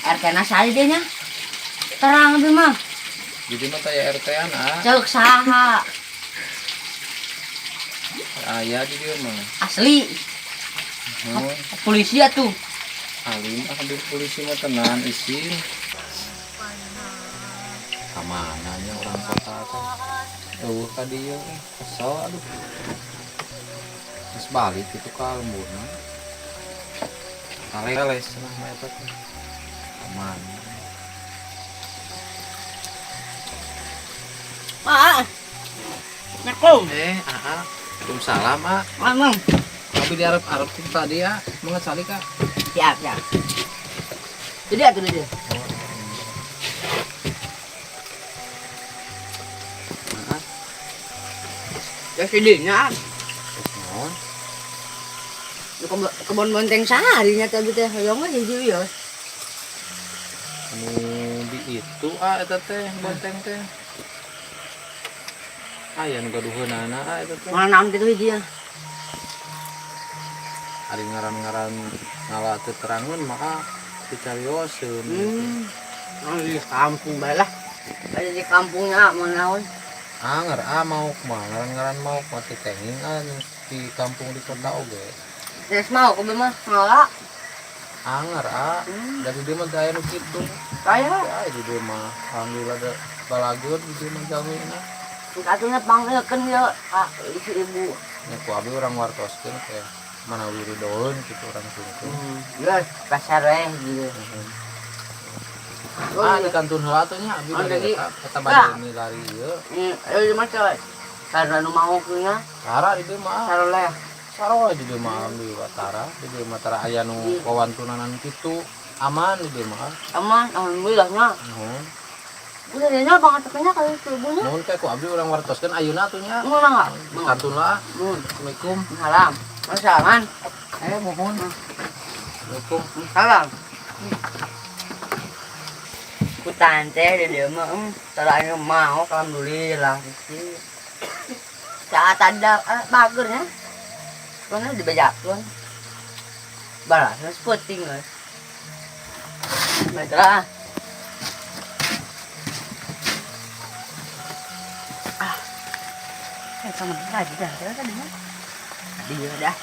RT na sali dia nya. Terang tuh mah. Jadi mah taya RT-an Ceuk saha. aya di dieu mah. Asli. Polisi atuh. Alim ambil polisi mah tenan isin. Kamananya orang kota teh. Eueuh ka dieu kesel aduh. Geus balik itu ka lemburna. Kales cenah mah eta teh. Aman. Assalamualaikum. Waalaikumsalam, Mang. Tapi di Arab tadi ya, mengesali Kak. Siap. Jadi atuh dia. Ya sidinya. Naon? Kebon bonteng saharinya teh teh hoyong aja jadi ya. Di itu eta teh bonteng teh. Aya nu gaduheunana eta teh. Mana naon kitu hiji ya. Ari ngaran-ngaran ngala teu terangeun maka dicarioseun. Di kampung bae lah. Ada di kampungnya mana we. Anger mau kumaha ngaran-ngaran mau mati tenging di kampung di kota oge. Nes mau ke mah ngala. Anger dari dia mah gaya nu kitu. Kaya Ya di dia mah alhamdulillah ada balageut di dia mah jalmina. atunya panggilkeun ya si ibu. Nya ku abi urang wartoskeun teh mana wiridoeun kitu urang kitu. Ya pasar we gitu. Di kantun heula teh nya abi Lagi. eta bade milari ieu. Di mana karena nu mau nya Tara di dieu mah. saroleh. Saroe di dieu mah alhamdulillah tara. Di dieu mah tara aya nu kawantunanan kitu. Aman di dieu mah. Aman alhamdulillahnya. Nuhun. Udah dia nya banget tekenya kali ibunya. Nuhun teh ku abdi urang wartoskeun ayeuna atuh nya. Ngono enggak? Di kantun lah. Mun Assalamualaikum. salam. Masaman. Mohon. Assalamualaikum. Salam. Ku tante di dia mah taranya mau alhamdulillah sih. Saat ada bagernya. Soalnya dibajakeun. Balas spotting guys. Baiklah. Sama lagi dah, tadi mah. Tadi ya dah.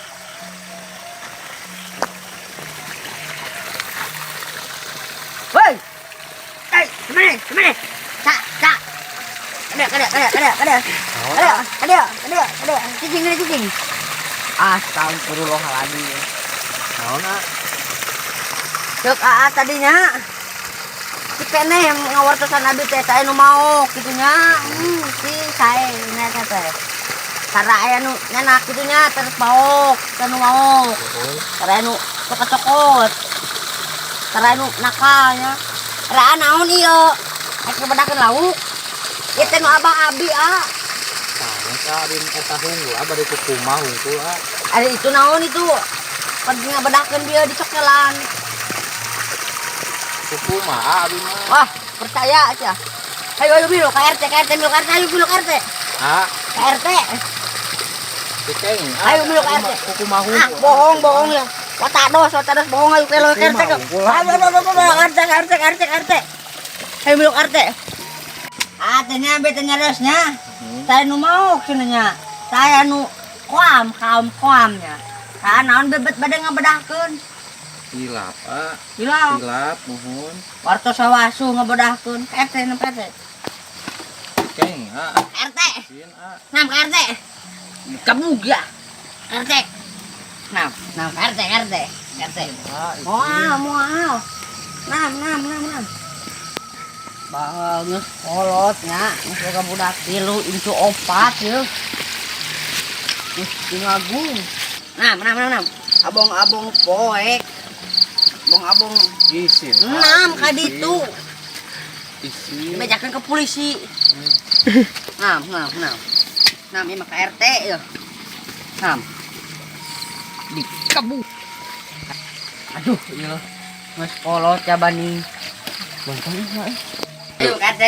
Woi. Kemana? Cak. Ada. Cicing. Astagfirullahaladzim. Naon Cek tadinya. Si kene yang ngawartosan abi teh saya nu mau kitunya. Si saya nya teh. Karena aya nu nyenak kitunya terus baok, nu mau. Karena nu cokot-cokot. Karena nu nakalnya. Karena naon ieu? Aya bedakeun lauk. Ieu teh nu abang abi Ka din eta hunggul abadi ku kumaha hunggul Ada itu naon itu? Pergi ngabedakeun dia di cokelan. ku kumaha abi mah. Wah, percaya aja. Ayo bilu ke RT, ayo bilu ke RT. Ke RT. Dikeng. Ayo bilu ke RT. Ku kumaha hunggul. Bohong ya. Watados bohong ayo ke RT. Ayo, RT. Ayo bilu ke RT. Tanya betanya resnya. Saya nu mau cenanya. Saya nu koamnya. Naon bebet bade ngabedahkeun. Hilap Hilap. mohon. Wartos sawasu ngabedahkeun. RT nu RT. Dikeng RT. Sin Nam ke RT. Kabug ya. RT. Nam ke RT. Moal. Nam. Bagus kolotnya. Boga budak 3 incu 4 yeuh. Ngagung. Nam. Abong poek. Abong isin. Nam ka ditu. Isin. Dibejakeun ke polisi. Nam. Nam ieu mah ka RT ya. Nam. Dikabuk. Aduh, ieu. Mas kolot ya bani. Bontong ieu. Ayo RT.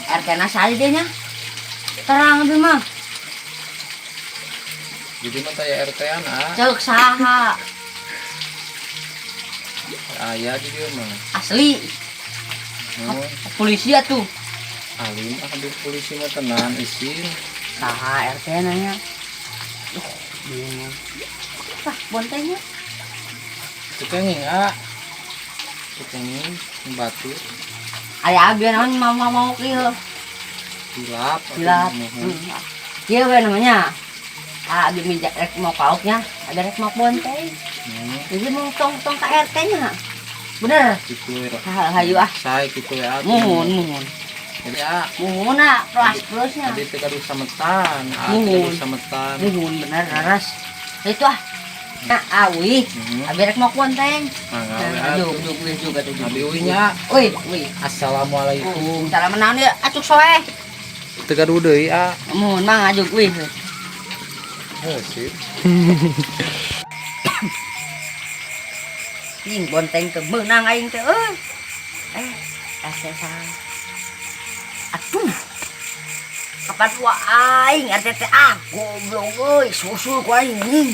RT na sali dia nya. Terang tuh mah. Jadi mah taya RT-an Ceuk saha. Ayah di dia mah. Asli. Oh, Polisi ya tuh. alim ambil polisi mah tenan isin. Saha RT nanya. Bingung. Wah, bontengnya. Tukangin ah. Tukangin batu. Aya abi naon mau kieu. Hilap. Gila. Kieu we namanya. Abi mijak rek mau kauknya, ada rek mau bonteng. Jadi mau tong ka RT-nya. Bener. Gitu ya. Hayu ah. Saya gitu ya. Muhun. Jadi ah. Muhun ah, plus-plusnya. Tadi teh kadu sametan. Ah, Muhun. kadu sametan. Muhun bener laras. Itu ah. Nah, awi. Abi rek mau bonteng. Mangga Duk juga tuh. Abi uinya. Wih. Assalamualaikum. Salam naon ya acuk soe. Teu kadu deui ah. Muhun mah ngajuk wih. Sip. Ing bonteng ke meunang aing teh euy. Sang. Atuh. Kapan tua aing RT teh goblok euy, susul ku aing.